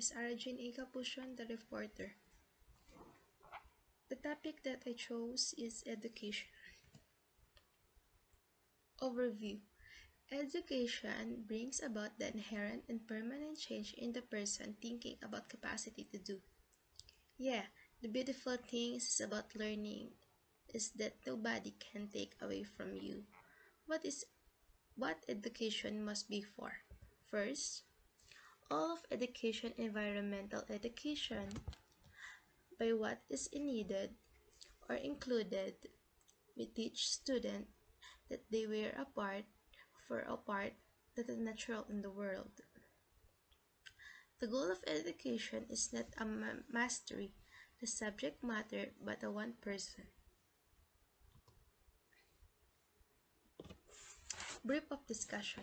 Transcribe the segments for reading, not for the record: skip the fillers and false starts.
is Arjun A. Capuchon, the reporter. The topic that I chose is education. Overview. Education brings about the inherent and permanent change in the person thinking about capacity to do. Yeah, the beautiful thing is about learning is that nobody can take away from you what education must be for. First, all of education, environmental education, by what is needed or included, we teach students that they were a part for a part that is natural in the world. The goal of education is not a mastery, the subject matter, but a one person. Brief of discussion.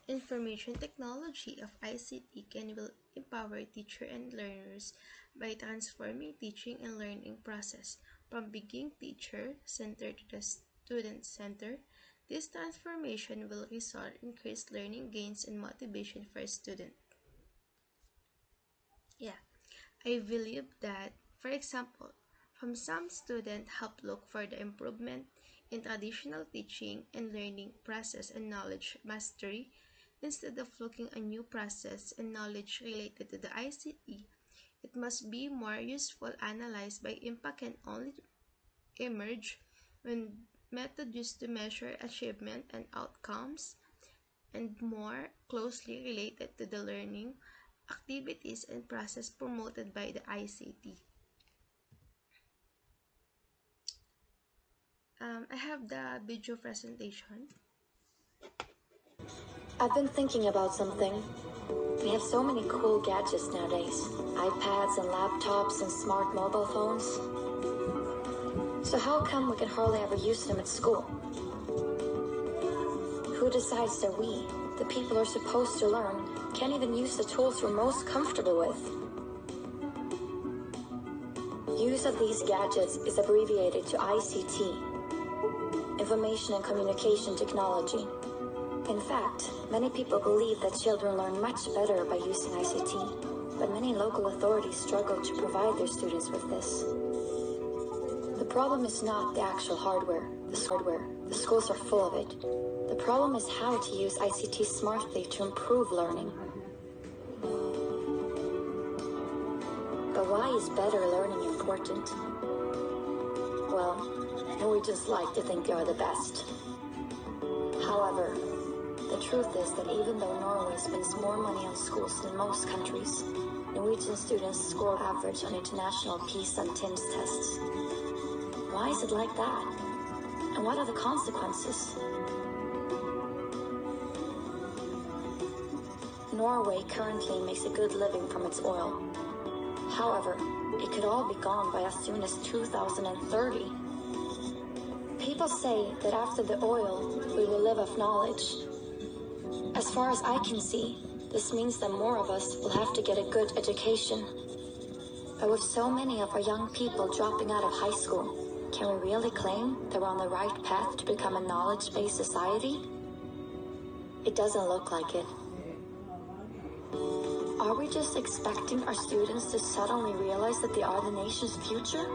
Information technology of ICT can will empower teacher and learners by transforming teaching and learning process from being teacher centered to the student center. This transformation will result in increased learning gains and motivation for students. Yeah, I believe that, for example, from some students help look for the improvement in traditional teaching and learning process and knowledge mastery instead of looking a new process and knowledge related to the ICT. It must be more useful analyzed by impact can only emerge when method used to measure achievement and outcomes and more closely related to the learning activities and process promoted by the ICT. I have the video presentation. I've been thinking about something. We have so many cool gadgets nowadays. iPads and laptops and smart mobile phones. So how come we can hardly ever use them at school? Who decides that we, the people who are supposed to learn, can't even use the tools we're most comfortable with? Use of these gadgets is abbreviated to ICT, Information and Communication Technology. In fact, many people believe that children learn much better by using ICT, but many local authorities struggle to provide their students with this. The problem is not the actual hardware, the schools are full of it. The problem is how to use ICT smartly to improve learning. But why is better learning important? Well, Norwegians like to think they are the best. However, the truth is that even though Norway spends more money on schools than most countries, Norwegian students score average on international PISA and TIMSS tests. Why is it like that? And what are the consequences? Norway currently makes a good living from its oil. However, it could all be gone by as soon as 2030. People say that after the oil, we will live off knowledge. As far as I can see, this means that more of us will have to get a good education. But with so many of our young people dropping out of high school, can we really claim that we're on the right path to become a knowledge-based society? It doesn't look like it. Are we just expecting our students to suddenly realize that they are the nation's future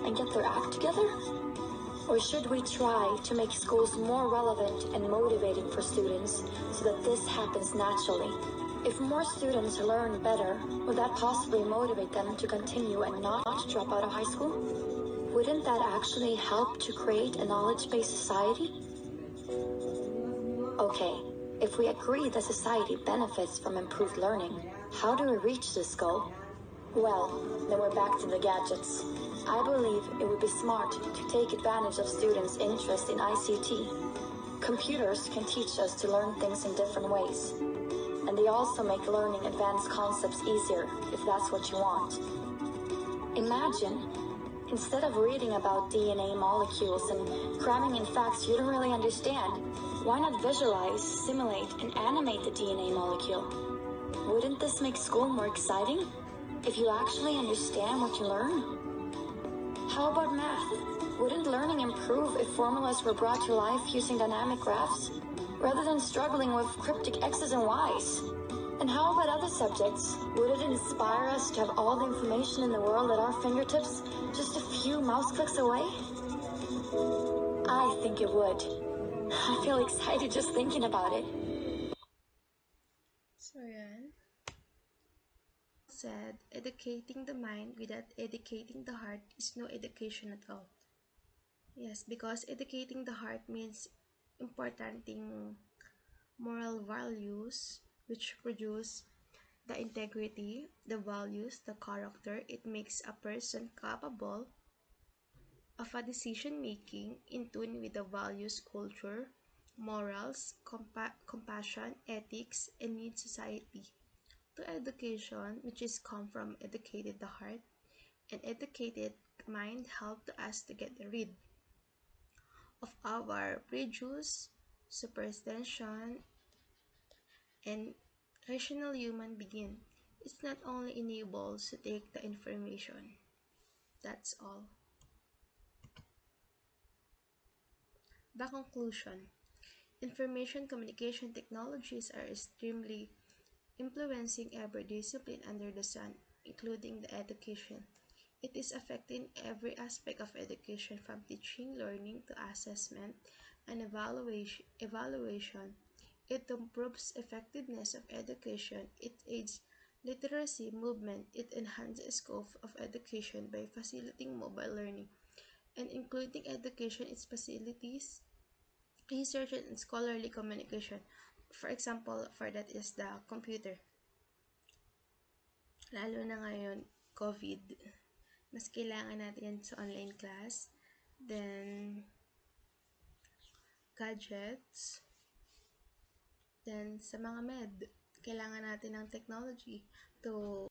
and get their act together? Or should we try to make schools more relevant and motivating for students so that this happens naturally? If more students learn better, would that possibly motivate them to continue and not drop out of high school? Wouldn't that actually help to create a knowledge-based society? Okay, if we agree that society benefits from improved learning, how do we reach this goal? Well, then we're back to the gadgets. I believe it would be smart to take advantage of students' interest in ICT. Computers can teach us to learn things in different ways. And they also make learning advanced concepts easier, if that's what you want. Imagine, instead of reading about DNA molecules and cramming in facts you don't really understand, why not visualize, simulate, and animate the DNA molecule? Wouldn't this make school more exciting? If you actually understand what you learn? How about math? Wouldn't learning improve if formulas were brought to life using dynamic graphs, rather than struggling with cryptic X's and Y's? And how about other subjects? Would it inspire us to have all the information in the world at our fingertips, just a few mouse clicks away? I think it would. I feel excited just thinking about it. So yan. Said, educating the mind without educating the heart is no education at all. Yes, because educating the heart means importanting moral values which produce the integrity, the values, the character. It makes a person capable of a decision making in tune with the values, culture, morals, compassion, ethics, and needs society. To education, which is come from educated the heart, an educated mind help to us to get rid of our prejudice, superstition, and rational human being. It's not only enables to take the information. That's all. The conclusion. Information communication technologies are extremely influencing every discipline under the sun, including the education. It is affecting every aspect of education from teaching, learning to assessment and evaluation. It improves effectiveness of education. It aids literacy movement. It enhances scope of education by facilitating mobile learning and including education its facilities, research and scholarly communication. For example, for that is the computer. Lalo na ngayon, COVID. Mas kailangan natin yan sa online class. Then, gadgets. Then, sa mga med, kailangan natin ng technology to